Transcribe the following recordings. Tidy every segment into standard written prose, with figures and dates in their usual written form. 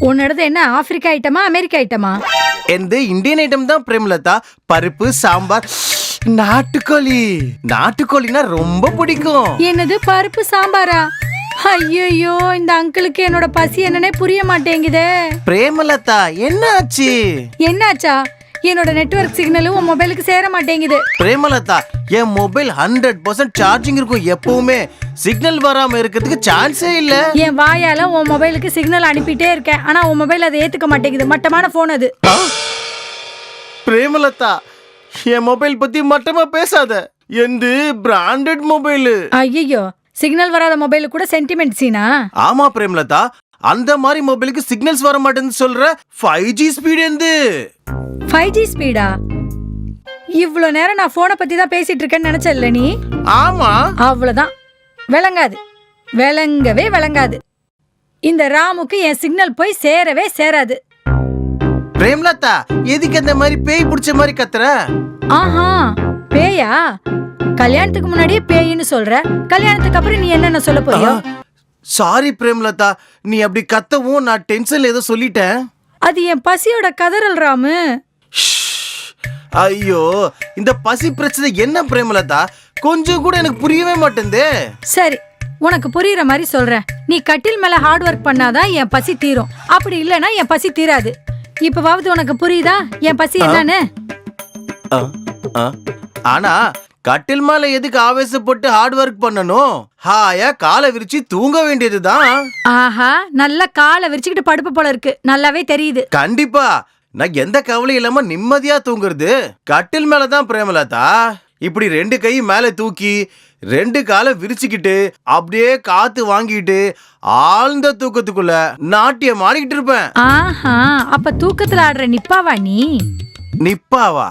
உன்னோடது என்ன ஆப்பிரிக்கா ஐட்டமா அமெரிக்கா ஐட்டமா? எந்த இந்தியன் ஐட்டம் தான் பிரேமலதா. பருப்பு சாம்பார் நாட்டுக்கோழி. நாட்டுக்கோழினா ரொம்ப பிடிக்கும். என்னது பருப்பு சாம்பாரா? ஐயோ, இந்த அங்கிளுக்கு என்னோட பசி என்னன்னே புரிய மாட்டேங்குதே. பிரேமலதா என்ன ஆச்சு? என்னாச்சா? என்னோட நெட்வொர்க் சிக்னலும் உன் மொபைலுக்கு சேர மாட்டேங்குது. பிரேமலதா என் மொபைல் 100% சார்ஜிங் இருக்கும். எப்பவுமே சிக்னல் வராம இருக்கிறதுக்கு சான்ஸே இல்ல. என் வாயால உன் மொபைலுக்கு சிக்னல் அனுப்பிட்டே இருக்கேன். ஆனா உன் மொபைல் அதை ஏத்துக்க மாட்டேங்குது. மட்டமான போன் அது. பிரேமலதா என் மொபைல் பத்தி மட்டமா பேசாத. எந்த பிராண்டட் மொபைல். ஐயோ, சிக்னல் வராத மொபைல் கூட சென்டிமெண்ட் சீனா? ஆமா பிரேமலதா, அந்த மாதிரி மொபைலுக்கு சிக்னல்ஸ் வர மாட்டேன்னு சொல்ற 5G ஸ்பீட் எந்து. 5G speedo? இவ்வளவு நேரம் நான் போனை பத்தி தான் பேசிட்டு இருக்கேன்னு நினைச்சல நீ? ஆமா. அவ்வளவுதான். விளங்காது, விளங்கவே விளங்காது. இந்த ராமுக்கு என் சிக்னல் போய் சேரவே சேராது. பிரேமலதா எதுக்கு அந்த மாதிரி பேய் பிடிச்ச மாதிரி கத்துற? ஆஹா, பேயா? கல்யாணத்துக்கு முன்னாடியே பேயின்னு சொல்ற, கல்யாணத்துக்கு அப்புறம் நீ என்னென்ன சொல்ல போறியோ? சாரி பிரேமலதா, நீ அப்படி கத்தவும் நான் டென்ஷன்ல ஏதோ சொல்லிட்டேன். அது என் பசியோட கதறல் ராமு. ஐயோ, இந்த பசி பிரச்சனை என்ன பிரேமலதா? கொஞ்சம் கூட எனக்கு புரியவே மாட்டேங்குதே. சரி, உனக்கு புரியுற மாதிரி சொல்றேன். நீ கட்டில் மேல ஹார்ட் ஒர்க் பண்ணாதான் என் பசி தீரும். அப்படி இல்லைன்னா என் பசி தீராது. இப்பவாவது உனக்கு புரியுதா என் பசி என்னன்னு? ஆனா கட்டில் மேல எதுக்கு ஆவேசப்பட்டு ஹார்ட் ஒர்க் பண்ணணும்? ஹாயா காலை விரிச்சு தூங்க வேண்டியதுதான். ஆஹா, நல்லா காலை விரிச்சுக்கிட்டு படுப்பு போல இருக்கு. நல்லாவே தெரியுது. கண்டிப்பா நான் எந்த கவலையும் இல்லாம நிம்மதியா தூங்குறது கட்டில் மேலதான் பிரேமலதா. இப்படி 2 கை மேல தூக்கி 2 காலை விரிச்சுக்கிட்டு அப்படியே காத்து வாங்கிட்டு ஆழ்ந்த தூக்கத்துக்குள்ள நாட்டியம் ஆடிக்கிட்டு இருப்பேன். ஆஹா, அப்ப தூக்கத்துல ஆடுற நிப்பாவா நீ? நிப்பாவா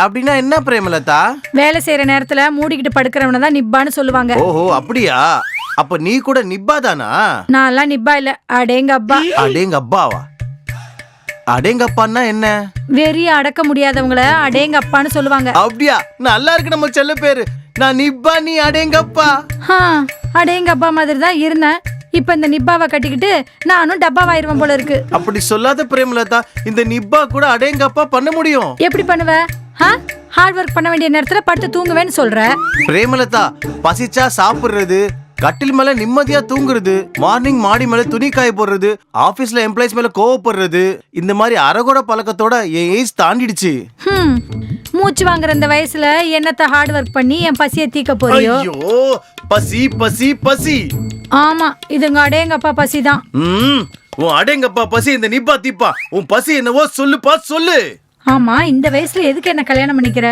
அப்படின்னா என்ன பிரேமலதா? வேலை செய்யற நேரத்துல மூடிக்கிட்டு படுக்கிறவன தான் நிப்பான்னு சொல்லுவாங்க. ஓஹோ, அப்படியா? அப்ப நீ கூட நிப்பா தானா? நான் எல்லாம் நிப்பா இல்ல, அடேங்க அப்பா. அடேங்க அப்பாவா? அடேங்க அப்பான்னா என்ன? வெறிய அடக்க முடியாதவங்கள அடேங்க அப்பான்னு சொல்லுவாங்க. அப்படியா? நல்லா இருக்கு நம்ம செல்ல பேரு. நான் நிப்பா, நீ அடேங்க அப்பா. அடேங்க அப்பா மாதிரி தான் இருந்தேன். இப்ப இந்த நிப்பாவை கட்டிக்கிட்டு நானும் டப்பாவாயிருவேன் போல இருக்கு. அப்படி சொல்லாத பிரேமலதா, இந்த நிப்பா கூட அடேங்க அப்பா பண்ண முடியும். எப்படி பண்ணுவ? ஹார்ட் ஒர்க் பண்ண வேண்டிய நேரத்துல படுத்து தூங்குவேன்னு சொல்ற. பிரேமலதா பசிச்சா சாப்பிடுறது, கட்டில் மேல நிம்மதியா தூங்குறது, மார்னிங் மாடி மேல துணி காய போடுறது, ஆபீஸ்ல எம்ப்ளாயிஸ் மேல கோவப்படுறது, இந்த மாதிரி அரகோட பழக்கத்தோட என் ஏஜ் தாண்டிடுச்சு. மூச்சு வாங்குற இந்த வயசுல என்னத்த ஹார்ட் ஒர்க் பண்ணி என் பசியை தீக்க போறியோ? ஐயோ, பசி பசி பசி. ஆமா, இதுங்க அடேங்கப்பா பசிதான். உன் அடேங்கப்பா பசி இந்த நிப்பா தீப்பா. உன் பசி என்னவோ சொல்லுப்பா சொல்லு. ஆமா, இந்த வயசுல எதுக்கு என்ன கல்யாணம் பண்ணிக்கிற?